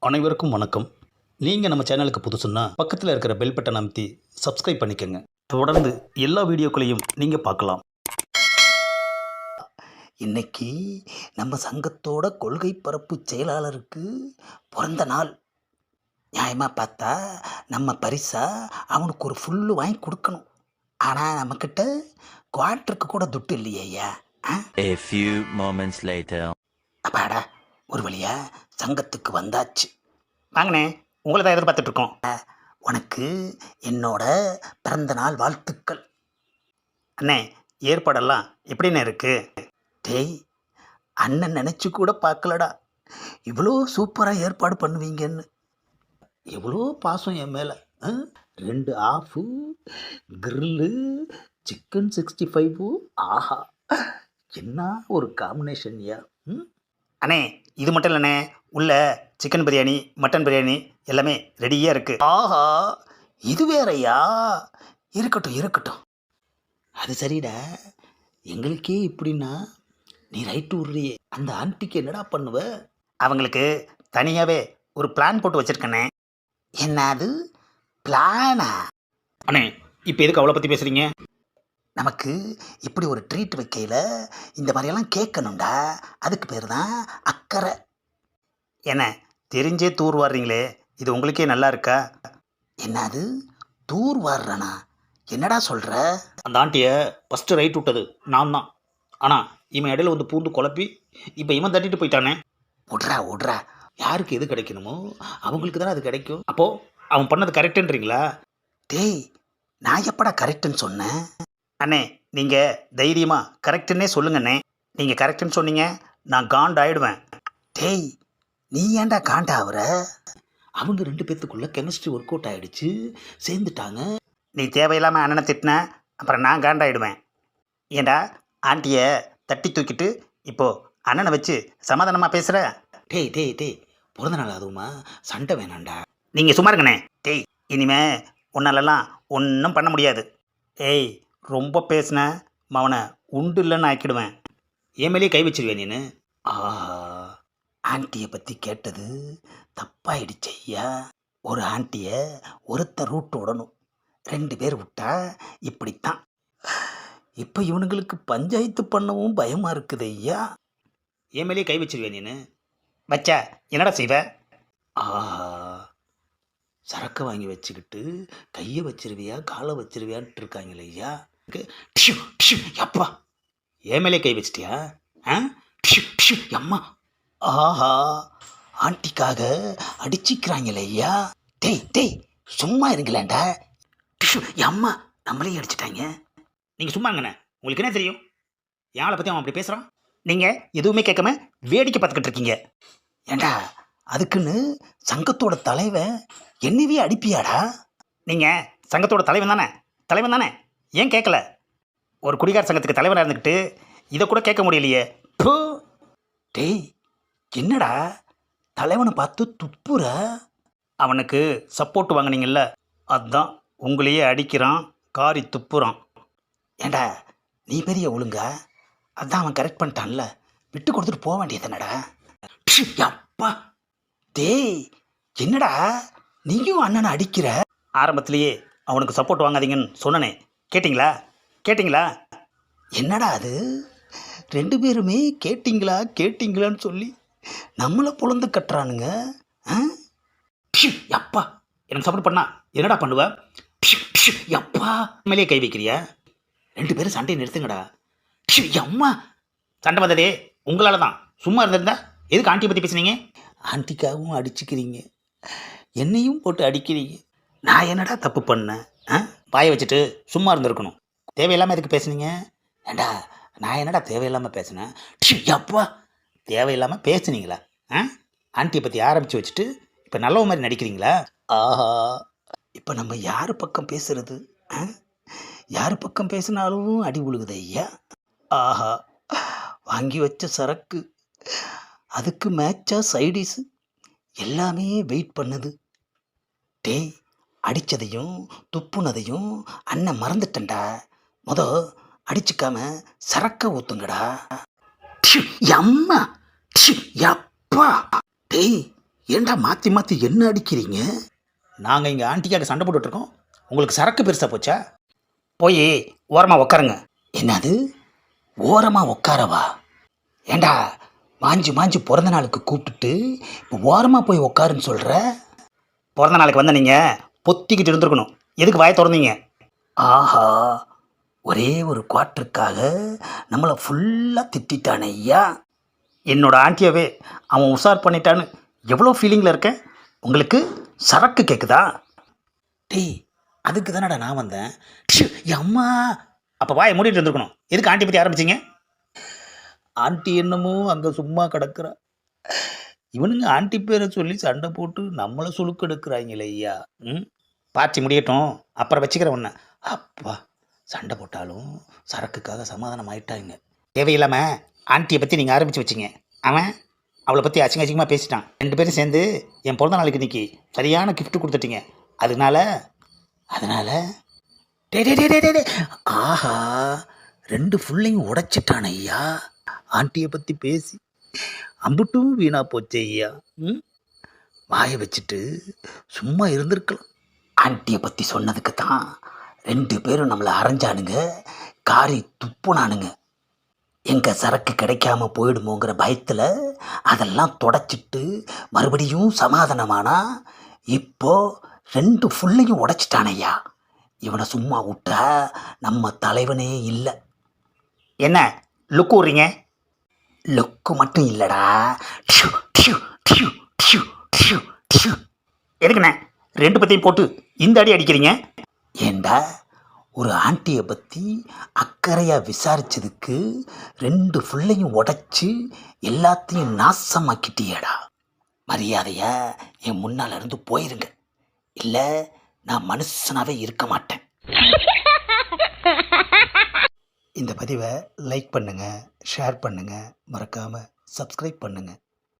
அனைவருக்கும் வணக்கம். நீங்கள் நம்ம சேனலுக்கு புதுசுன்னா பக்கத்தில் இருக்கிற பெல் பட்டன் அமைத்தி சப்ஸ்கிரைப் பண்ணிக்கோங்க. தொடர்ந்து எல்லா வீடியோக்களையும் நீங்கள் பார்க்கலாம். இன்னைக்கு நம்ம சங்கத்தோட கொள்கை பரப்பு செயலாளருக்கு பிறந்த நாள். நியாயமாக பார்த்தா நம்ம பரிசா அவனுக்கு ஒரு ஃபுல்லு வாங்கி கொடுக்கணும். ஆனால் நம்மக்கிட்ட குவார்ட்டருக்கு கூட துட்டு இல்லையே ஐயா. A few moments later. அப்பாடா, ஒரு வழியா சங்கத்துக்கு வந்தாச்சு. வாங்கண்ணே, உங்களை தான் எதிர்பார்த்துட்ருக்கோம். உனக்கு என்னோட பிறந்த நாள் வாழ்த்துக்கள். அண்ணே, ஏற்பாடெல்லாம் எப்படிண்ணே இருக்குது? டேய், அண்ணன் நினச்சி கூட பார்க்கலடா இவ்வளோ சூப்பராக ஏற்பாடு பண்ணுவீங்கன்னு. எவ்வளோ பாசம் என் மேலே. 2 ஆஃபு, கிரில்லு, சிக்கன் 65. ஆஹா, என்ன ஒரு காம்பினேஷன் யா. அண்ணே, இது மட்டும் இல்லைண்ணே, உள்ள சிக்கன் பிரியாணி, மட்டன் பிரியாணி எல்லாமே ரெடியாக இருக்குது. ஆஹா, இது வேறயா? இருக்கட்டும் இருக்கட்டும். அது சரிடா, எங்களுக்கே இப்படின்னா நீ ரைட்டு விட்றியே, அந்த ஆண்டிக்கு என்னடா பண்ணுவ? அவங்களுக்கு தனியாகவே ஒரு பிளான் போட்டு வச்சுருக்கண்ணே. என்னது பிளானா? அண்ணே, இப்போ எதுக்கு அவளை பற்றி பேசுகிறீங்க? நமக்கு இப்படி ஒரு ட்ரீட் வைக்கையில் இந்த மாதிரியெல்லாம் கேட்கணும்டா. அதுக்கு பேர் தான் அக்கறை. என்ன தெரிஞ்சே தூர் வாடுறீங்களே, இது உங்களுக்கே நல்லா இருக்கா? என்னது தூர் வாடுறனா? என்னடா சொல்கிற? அந்த ஆண்டியை ஃபஸ்ட்டு ரைட் விட்டது நான் தான். ஆனால் இவன் இடையில வந்து பூந்து குழப்பி இப்போ இவன் தட்டிட்டு போயிட்டானே. விட்றா விட்றா, யாருக்கு எது கிடைக்கணுமோ அவங்களுக்கு தானே அது கிடைக்கும். அப்போது அவன் பண்ணது கரெக்டுன்றீங்களா? டேய், நான் எப்படா கரெக்டுன்னு சொன்னேன்? அண்ணே, நீங்கள் தைரியமாக கரெக்டுன்னே சொல்லுங்கண்ணே. நீங்கள் கரெக்டுன்னு சொன்னீங்க, நான் காண்டாயிடுவேன். டேய், நீ ஏன்டா காண்டாவுற? அவங்க 2 பேர்த்துக்குள்ளே கெமிஸ்ட்ரி ஒர்க் அவுட் ஆகிடுச்சு, சேர்ந்துட்டாங்க. நீ தேவையில்லாமல் அண்ணனை திட்டின, அப்புறம் நான் காண்டாயிடுவேன். ஏண்டா ஆண்டியை தட்டி தூக்கிட்டு இப்போது அண்ணனை வச்சு சமாதானமாக பேசுகிற? டேய் டேய் டேய், பிறந்த நாள் அதுவுமா, சண்டை வேணாண்டா. நீங்கள் சும்மா இருங்கண்ணே. டேய், இனிமே உன்னாலெல்லாம் ஒன்றும் பண்ண முடியாது. ஏய், ரொம்ப பேசின மவனை உண்டு இல்லைன்னு ஆக்கிடுவேன். என் மேலேயே கை வச்சிருவேன் நீனு. ஆஹா, ஆண்டியை பற்றி கேட்டது தப்பாயிடுச்சு ஐயா. ஒரு ஆண்டியை ஒருத்தர் ரூட் விடணும், 2 பேர் விட்டா இப்படித்தான். இப்போ இவனுங்களுக்கு பஞ்சாயத்து பண்ணவும் பயமாக இருக்குது ஐயா. என் மேலேயே கை வச்சிருவேன் நீனு. வச்சா என்னடா செய்வ? ஆஹா, சரக்கு வாங்கி வச்சுக்கிட்டு கையை வச்சிருவியா காலை வச்சிருவியான்ட்டு இருக்காங்களே ஐயா. அப்பா, என் மேலே கை வச்சிட்டியா? அம்மா, ஆஹா, ஆண்டிக்காக அடிச்சிக்கிறாங்களே ஐயா. டேய் டேய், சும்மா இருங்களேன்டா. அம்மா, நம்மளே அடிச்சிட்டாங்க. நீங்கள் சும்மாங்கண்ணே, உங்களுக்கு என்ன தெரியும்? யாரை பற்றி அவன் அப்படி பேசுகிறான்? நீங்கள் எதுவுமே கேட்காம வேடிக்கை பார்த்துக்கிட்டு இருக்கீங்க. ஏண்டா, அதுக்குன்னு சங்கத்தோட தலைவன் என்னவே அடிப்பியாடா? நீங்கள் சங்கத்தோட தலைவன் தானே? தலைவன் தானே, ஏன் கேட்கல? ஒரு குடிகார சங்கத்துக்கு தலைவனாக இருந்துக்கிட்டு இதை கூட கேட்க முடியலையே. போ. டேய், என்னடா தலைவனை பார்த்து துப்புற? அவனுக்கு சப்போர்ட் வாங்கினீங்கல்ல, அதுதான் உங்களையே அடிக்கிறான், காரி துப்புறான். ஏண்டா, நீ பெரிய ஒழுங்கா? அதான் அவன் கரெக்ட் பண்ணிட்டான்ல, விட்டு கொடுத்துட்டு போக வேண்டியது என்னடா? அப்பா, டேய், என்னடா நீயும் அண்ணனை அடிக்கிற? ஆரம்பத்திலேயே அவனுக்கு சப்போர்ட் வாங்காதீங்கன்னு சொன்னனே, கேட்டிங்களா? கேட்டிங்களா? என்னடா அது, 2 பேருமே கேட்டிங்களா கேட்டிங்களான்னு சொல்லி நம்மளை புலந்து கட்டுறானுங்க. அப்பா, எனக்கு சப்போர்ட் பண்ணா என்னடா பண்ணுவ? அப்பா, மேலேயே கை வைக்கிறியா? 2 பேரும் சண்டையை நிறுத்துங்கடா. அம்மா, சண்டை வந்ததே உங்களால் தான். சும்மா இருந்திருந்தா எதுக்கு ஆண்டியை பற்றி பேசுனீங்க? ஆண்டிக்காகவும் அடிச்சுக்கிறீங்க, என்னையும் போட்டு அடிக்கிறீங்க. நான் என்னடா தப்பு பண்ணேன்? பாயை வச்சுட்டு சும்மா இருந்திருக்கணும். தேவையில்லாமல் எதுக்கு பேசுனீங்க? ஏண்டா, நான் என்னடா தேவையில்லாமல் பேசினேன்? அப்பா, தேவையில்லாமல் பேசுனீங்களா? ஆண்டியை பற்றி ஆரம்பித்து வச்சுட்டு இப்போ நல்லவ மாதிரி நடிக்கிறீங்களா? ஆஹா, இப்போ நம்ம யார் பக்கம் பேசுறது? யார் பக்கம் பேசினாலும் அடி உழுகுது ஐயா. ஆஹா, வாங்கி வச்ச சரக்கு, அதுக்கு மேட்சா சைடிஸு எல்லாமே வெயிட் பண்ணுது. டேய், அடித்ததையும் துப்புனதையும் அண்ணன் மறந்துட்டேன்டா. அடிச்சுக்காம சரக்க ஊத்துங்கடா. அம்மா, அப்பா, டேய், ஏன்டா மாற்றி மாற்றி என்ன அடிக்கிறீங்க? நாங்கள் இங்கே ஆண்டிக்காக சண்டை போட்டுட்ருக்கோம், உங்களுக்கு சரக்கு பெருசாக போச்சா? போய் ஓரமாக உட்காருங்க. என்னது ஓரமாக உட்காரவா? ஏண்டா மாஞ்சு மாஞ்சு பிறந்த நாளுக்கு கூப்பிட்டுட்டு இப்போ ஓரமாக போய் உட்காருன்னு சொல்கிற? பிறந்த நாளுக்கு வந்த நீங்கள் பொத்திக்கிட்டு இருந்திருக்கணும். எதுக்கு வாயை திறந்தீங்க? ஆஹா, ஒரே ஒரு குவார்ட்டருக்காக நம்மளை ஃபுல்லாக திட்டானே ஐயா. என்னோட ஆண்டியவே அவன் உஷார் பண்ணிட்டான்னு எவ்வளோ ஃபீலிங்கில் இருக்கேன். உங்களுக்கு சரக்கு கேட்குதா? டேய், அதுக்கு தானடா நான் வந்தேன். அம்மா, அப்போ வாயை மூடிட்டு இருந்திருக்கணும். எதுக்கு ஆண்டி பற்றி ஆரம்பிச்சிங்க? ஆண்டி என்னமோ அங்கே சும்மா கிடக்குறா, இவனுங்க ஆண்டி பேரை சொல்லி சண்டை போட்டு நம்மளை சுழுக்கு எடுக்கிறாங்களே ஐயா. பார்ட்டி முடியட்டும், அப்புறம் வச்சுக்கிறேன் ஒன்று. அப்பா, சண்டை போட்டாலும் சரக்குக்காக சமாதானம் ஆயிட்டாங்க. தேவையில்லாமல் ஆண்டியை பற்றி நீங்கள் ஆரம்பித்து வச்சிங்க. அவன் அவளை பற்றி அசிங்கமாக பேசிட்டான். 2 பேரும் சேர்ந்து என் பிறந்த நாளுக்கு இன்னைக்கு சரியான கிஃப்ட் கொடுத்துட்டீங்க. அதனால டே டே டே டே டே டே. ஆஹா, 2 ஃபுல்லையும் உடைச்சிட்டான ஐயா. ஆண்டியை பற்றி பேசி அம்புட்டும் வீணா போச்சே ஐயா. வாயை வச்சுட்டு சும்மா இருந்திருக்கலாம். ஆண்டியை பற்றி சொன்னதுக்கு தான் 2 பேரும் நம்மளை அரைஞ்சானுங்க, காரி துப்புனானுங்க. எங்கள் சரக்கு கிடைக்காம போயிடுமோங்கிற பயத்தில் அதெல்லாம் தொடச்சிட்டு மறுபடியும் சமாதானமானா இப்போ 2 ஃபுல்லையும் உடைச்சிட்டானையா. இவனை சும்மா விட்டா நம்ம தலைவனே இல்லை. என்ன லுக்கு விட்றீங்க? லுக்கு மட்டும் இல்லைடா, எதுக்குண்ணே 2 பற்றியும் போட்டு இந்த அடி அடிக்கிறீங்க? ஏண்டா, ஒரு ஆண்டியை பற்றி அக்கறையாக விசாரிச்சதுக்கு 2 ஃபுல்லையும் உடைச்சி எல்லாத்தையும் நாசமாக்கிட்டியேடா. மரியாதையா என் முன்னால் இருந்து போயிருங்க, இல்லை நான் மனுஷனாவே இருக்க மாட்டேன். இந்த பதிவை லைக் பண்ணுங்கள், ஷேர் பண்ணுங்கள், மறக்காமல் சப்ஸ்கிரைப் பண்ணுங்கள்.